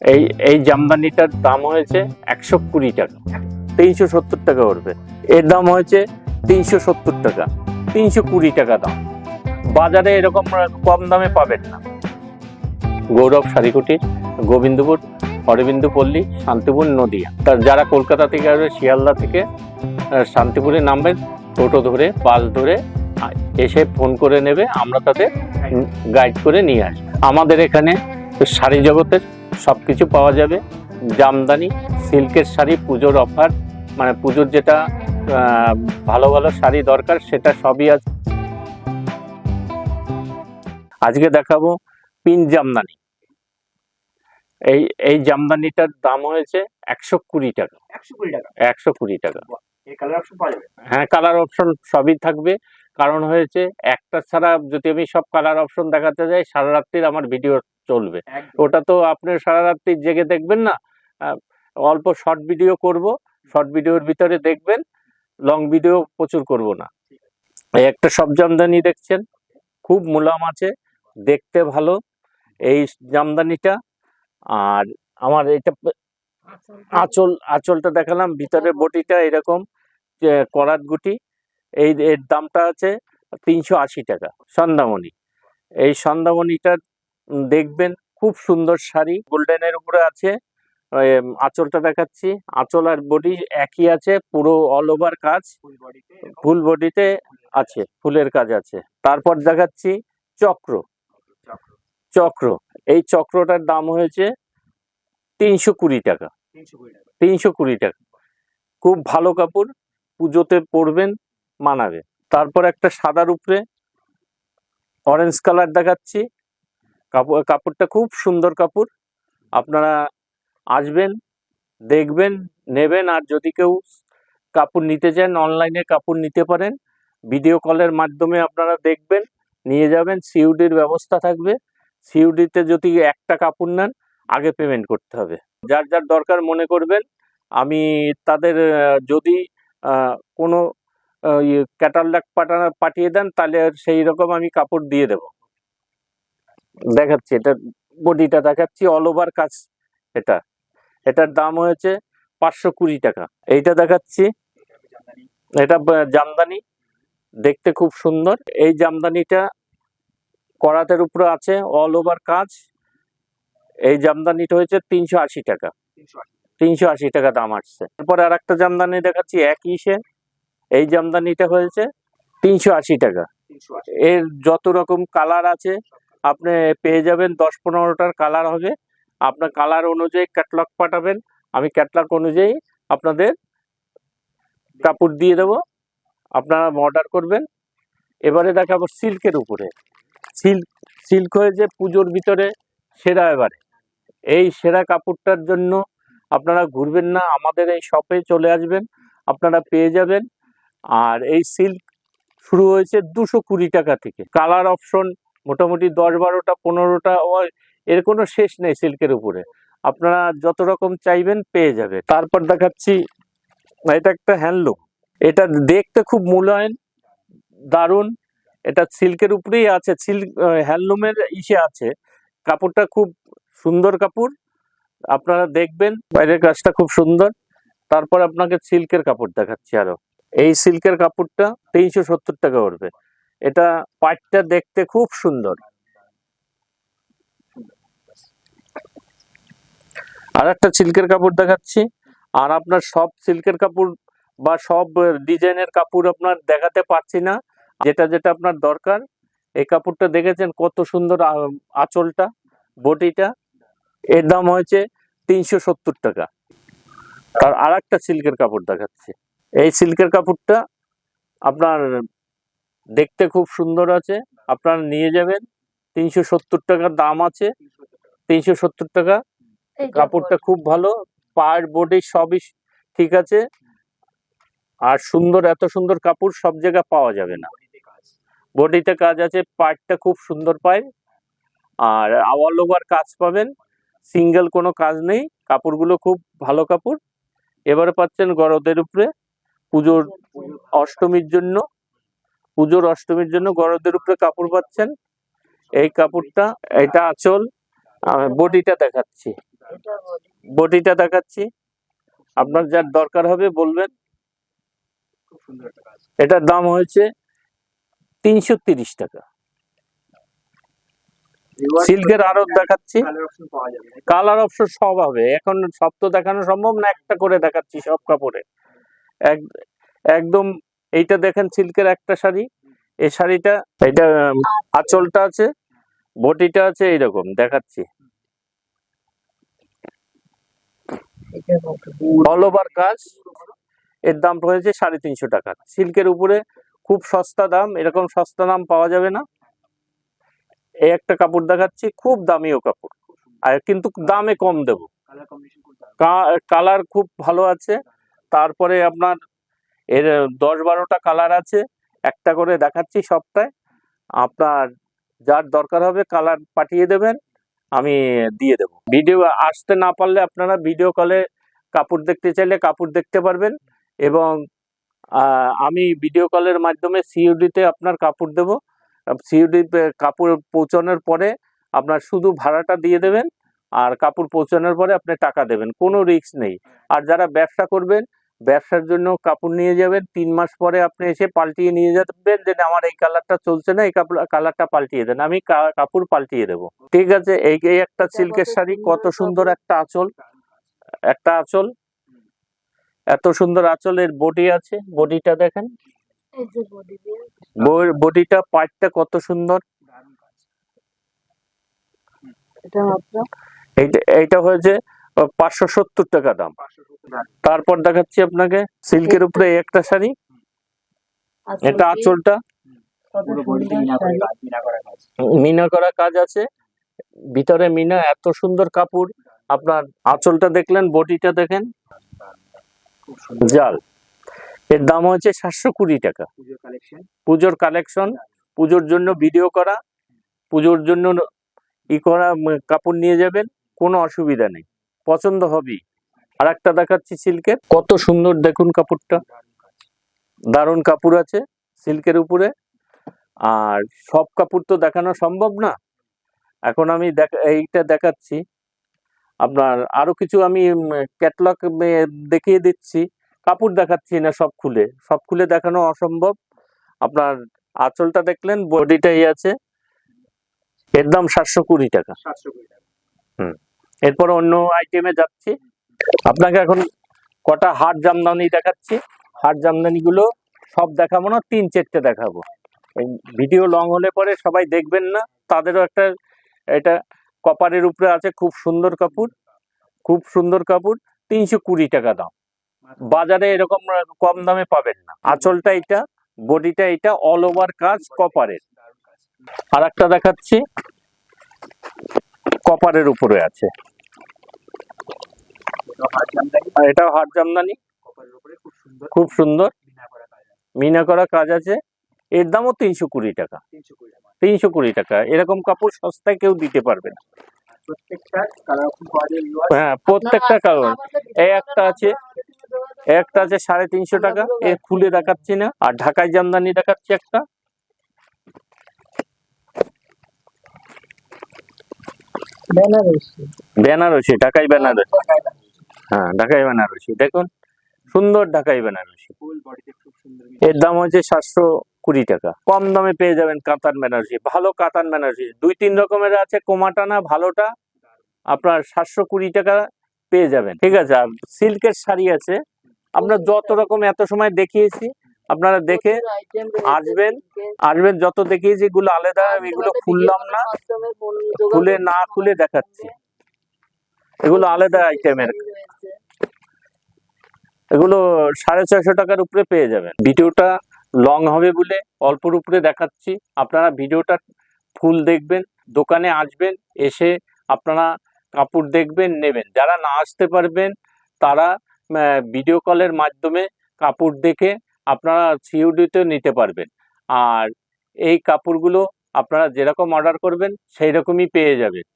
এই এই জামদানিটার দাম হয়েছে 120 টাকা, 370 টাকা পড়বে। এর দাম হয়েছে 370 টাকা, 320 টাকা দাম। বাজারে এরকম কম দামে পাবেন না। গৌরব শাড়িকুটির, গোবিন্দপুর, অরবিন্দু পল্লী, শান্তিপুর, নদিয়া। তার যারা কলকাতা থেকে আসবে, শিয়ালদা থেকে শান্তিপুরে নামবেন, টোটো ধরে বাস ধরে এসে ফোন করে নেবে, আমরা তাদের গাইড করে নিয়ে আসবো। আমাদের এখানে শাড়ি জগতের সবকিছু পাওয়া যাবে। জামদানি, সিল্কের শাড়ি, পুজোর অফার, মানে পুজোর যেটা ভালো ভালো শাড়ি দরকার সেটা সবই আছে। আজকে দেখাবো পিন জামদানি। এই জামদানিটার দাম হয়েছে 120 টাকা। 120 টাকা। হ্যাঁ, কালার অপশন সবই থাকবে। কারণ হয়েছে একটা ছাড়া যদি আমি সব কালার অপশন দেখাতে যাই, সারা রাত্রির আমার ভিডিও চলবে। ওটা তো আপনি সারা রাত্রি জেগে দেখবেন না। অল্প শর্ট ভিডিও করব, শর্ট ভিডিওর ভিতরে দেখবেন, লং ভিডিও প্রচুর করব না। এই একটা সব জামদানি দেখছেন, খুব মুলায়ম আছে, দেখতে ভালো এই জামদানিটা। আর আমার এটা আঁচলটা দেখালাম, ভিতরের বটিটা এরকম করাত গুটি। এর দামটা আছে 380 টাকা। সন্ধ্যামণি, এই সন্ধ্যামণিটা দেখবেন, খুব সুন্দর শাড়ি, গোল্ডেনের উপরে আছে। আঁচলটা দেখাচ্ছি, আঁচল আর বডি একই আছে, পুরো অল ওভার কাজ, ফুল বডিতে আছে, ফুলের কাজ আছে। তারপর দেখাচ্ছি চক্র। এই চক্রটার দাম হয়েছে 320 টাকা। 320 টাকা, খুব ভালো কাপড়, পুজোতে পরবেন, মানাবে। তারপর একটা সাদার উপরে অরেঞ্জ কালার দেখাচ্ছি। কাপড়টা খুব সুন্দর কাপড়, আপনারা আসবেন, দেখবেন, নেবেন। আর যদি কেউ কাপড় নিতে চান, অনলাইনে কাপড় নিতে পারেন, ভিডিও কলের মাধ্যমে আপনারা দেখবেন, নিয়ে যাবেন। সিইউডির ব্যবস্থা থাকবে। সিইউডিতে যদি একটা কাপড় নেন, আগে পেমেন্ট করতে হবে। যার যার দরকার মনে করবেন, আমি তাদের যদি কোনো ক্যাটালগ পাঠিয়ে দেন, তাহলে সেই রকম আমি কাপড় দিয়ে দেব। দেখাচ্ছি, এটা বডিটা দেখাচ্ছি, অল ওভার কাজ। এটার দাম হয়েছে 520 টাকা। এইটা দেখাচ্ছি, এটা জামদানি, দেখতে খুব সুন্দর। এই জামদানিটা করাতের উপরে আছে, অল ওভার কাজ। এই জামদানিটা হয়েছে 380 টাকা। 380 টাকা দাম আসছে। তারপরে আর একটা জামদানি দেখাচ্ছি একই সে। এই জামদানিটা হয়েছে 380 টাকা। এর যত রকম কালার আছে আপনি পেয়ে যাবেন, 10-15টার কালার হবে। আপনার কালার অনুযায়ী ক্যাটালগ পাঠাবেন, আমি ক্যাটালগ অনুযায়ী আপনাদের কাপড় দিয়ে দেব, আপনারা অর্ডার করবেন। এবারে দেখাবো সিল্কের উপরে। সিল্ক হয়েছে পুজোর ভিতরে সেরা। এবারে এই সেরা কাপড়টার জন্য আপনারা ঘুরবেন না, আমাদের এই শপে চলে আসবেন, আপনারা পেয়ে যাবেন। আর এই সিল্ক শুরু হয়েছে 220 টাকা থেকে। কালার অপশন মোটামুটি 10-12টা 15টা, এর কোনো শেষ নেই সিল্কের উপরে। আপনারা যত রকম চাইবেন পেয়ে যাবেন। তারপর দেখাচ্ছি, এটা একটা হ্যান্ডলুম। এটা দেখতে খুব মূল্যায়ন, দারুণ। এটা সিল্কের উপরেই আছে, সিল্ক হ্যান্ডলুমের ইসে আছে। কাপড়টা খুব সুন্দর কাপড়, আপনারা দেখবেন, বাইরের কাজটা খুব সুন্দর। তারপর আপনাকে সিল্কের কাপড় দেখাচ্ছি আরো। এই সিল্কের কাপড়টা 370 টাকা পড়বে। এটা পাটটা দেখতে খুব সুন্দর। আর একটা সিল্কের কাপড় দেখাচ্ছি। আর আপনার সব সিল্কের কাপড় বা সব ডিজাইনের কাপড় আপনার দেখাতে পারছি না, যেটা যেটা আপনার দরকার। এই কাপড়টা দেখেছেন কত সুন্দর, আঁচলটা, বটিটা। এর দাম হয়েছে 370 টাকা। আর একটা সিল্কের কাপড় দেখাচ্ছি। এই সিল্কের কাপড়টা আপনার দেখতে খুব সুন্দর আছে, আপনারা নিয়ে যাবেন। 370 টাকার দাম আছে। 370 টাকা। কাপড়টা খুব ভালো, পায়ের বডি সবই ঠিক আছে। আর সুন্দর, এত সুন্দর কাপড় সব জায়গায় পাওয়া যাবে না। বডিতে কাজ আছে, পাটটা খুব সুন্দর পায়। আর অল ওভার কাজ পাবেন, সিঙ্গেল কোনো কাজ নেই। কাপড়গুলো খুব ভালো কাপড়। এবারে পাচ্ছেন গরদের উপরে, পুজোর অষ্টমীর জন্য গরদের উপরে কাপড় পাচ্ছেন। এই কাপড়টা, এটা আঁচল, বডিটা দেখাচ্ছি। বটিটা দেখাচ্ছি, আপনার যার দরকার হবে বলবেন। এটার দাম হয়েছে 330 টাকা। সিল্কের আরো দেখাচ্ছি, কালার অপশন সব হবে। এখন সব তো দেখানো সম্ভব না, একটা করে দেখাচ্ছি সব কাপড়ে। একদম এইটা দেখেন সিল্কের একটা শাড়ি, এই শাড়িটা, এটা আঁচলটা আছে, বটিটা আছে, এইরকম দেখাচ্ছি। অল ওভার কাজ, এর দাম রয়েছে 350 টাকা। সিল্কের উপরে খুব সস্তা দাম, এরকম সস্তা দাম পাওয়া যাবে না। এই একটা কাপড় দেখাচ্ছি, খুব দামিও কাপড়, আর কিন্তু দামে কম দেব। কালার খুব ভালো আছে। তারপরে আপনার এর 10-12টা কালার আছে, একটা করে দেখাচ্ছি সবটাই। আপনার যার দরকার হবে কালার পাঠিয়ে দেবেন, আমি দিয়ে দেব। ভিডিও আসতে না পারলে আপনারা ভিডিও কলে কাপড় দেখতে চাইলে কাপড় দেখতে পারবেন, এবং আমি ভিডিও কলের মাধ্যমে সিইউডিতে আপনার কাপড় দেব। সিইউডি কাপড় পৌঁছানোর পরে আপনার শুধু ভাড়াটা দিয়ে দেবেন, আর কাপড় পৌঁছানোর পরে আপনি টাকা দেবেন, কোনো রিস্ক নেই। আর যারা ব্যবসা করবেন, ব্যবসার জন্য কাপড় নিয়ে যাবেন, 3 মাস পরে আপনি এসে পাল্টিয়ে নিয়ে যাবেন, যে আমার এই কালারটা চলছে না, এই কালারটা পাল্টিয়ে দেন, আমি কাপড় পাল্টিয়ে দেবো। ঠিক আছে। এই একটা সিল্কের শাড়ি, কত সুন্দর একটা আঁচল, একটা আঁচল, এত সুন্দর আঁচলের বডি আছে, বডিটা দেখেন, বডিটা পাটটা কত সুন্দর। এইটা হয়েছে 570 টাকা দাম। তারপর দেখাচ্ছি আপনাকে সিল্কের উপরে একটা শাড়ি, এটা আঁচলটা মিনা করা কাজ আছে, ভিতরে মিনা, এত সুন্দর কাপড়। আপনার আঁচলটা দেখলেন, বডিটা দেখেন, জাল। এর দাম হচ্ছে 720 টাকা। পুজোর কালেকশন, পুজোর জন্য ভিডিও করা, পুজোর জন্য করা কাপড় নিয়ে যাবেন, কোনো অসুবিধা নেই, পছন্দ হবেই। আর একটা দেখাচ্ছি সিল্কের, কত সুন্দর দেখুন কাপড়টা, দারুণ কাপড় আছে সিল্কের উপরে। আর সব কাপড় তো দেখানো সম্ভব না, এখন আমি এইটা দেখাচ্ছি। আপনার আরো কিছু আমি ক্যাটালগ দেখিয়ে দিচ্ছি, কাপড় দেখাচ্ছি না সব খুলে দেখানো অসম্ভব। আপনার আঁচলটা দেখলেন, বডিটাই আছে, এর দাম 720 টাকা। এরপর অন্য আইটেমে যাচ্ছি, আপনাকে এখন কটা হাট জামদানি দেখাচ্ছি। হাট জামদানি গুলো সব দেখাবো না, 3-4টে দেখাবো। ভিডিও লং হলে পরে সবাই দেখবেন না, তাদেরও একটা, এটা কপারের উপরে আছে, খুব সুন্দর কাপড়, খুব সুন্দর কাপড়, 320 টাকা দাম। বাজারে এরকম কম দামে পাবেন না। আঁচলটা এটা, বডিটা এটা, অল ওভার কাজ কপারের। আর একটা দেখাচ্ছি, কপারের উপরে আছে, এটাও হাট জামদানি, খুব সুন্দর মিনা করা কাজ আছে, এর দামও 320 টাকা। 320 টাকা, এরকম কাপড় সস্তায় কেউ দিতে পারবে না। হ্যাঁ, প্রত্যেকটা কালার। এই একটা আছে, একটা আছে 350 টাকা, এ খুলে দেখাচ্ছি না। আর ঢাকাই জামদানি দেখাচ্ছি একটা, বেনারসি, ঢাকাই বেনারসি, হ্যাঁ ঢাকাই বেনারসি, দেখুন সুন্দর ঢাকাই বেনারসি। এর দাম হচ্ছে 720 টাকা। কম দামে পেয়ে যাবেন কাতান বেনারসি, ভালো কাতান বেনারসি 2-3 রকমের আছে, কোমাটানা ভালোটা আপনার 720 টাকা পেয়ে যাবেন। ঠিক আছে। আর সিল্কের শাড়ি আছে, আমরা যত রকম এত সময় দেখিয়েছি, আপনারা দেখে আসবেন যত দেখিয়েছি, এগুলো আলাদা, এগুলো খুললাম না, খুলে দেখাচ্ছি, এগুলো আলাদা আইটেমের, এগুলো 650 টাকার উপরে পেয়ে যাবেন। ভিডিওটা লং হবে বলে অল্পর উপরে দেখাচ্ছি, আপনারা ভিডিওটা ফুল দেখবেন, দোকানে আসবেন, এসে আপনারা কাপড় দেখবেন, নেবেন। যারা না আসতে পারবেন তারা ভিডিও কলের মাধ্যমে কাপড় দেখে আপনারা সিইউডিতে নিতে পারবেন। আর এই কাপড়গুলো আপনারা যেরকম অর্ডার করবেন সেই রকমই পেয়ে যাবেন।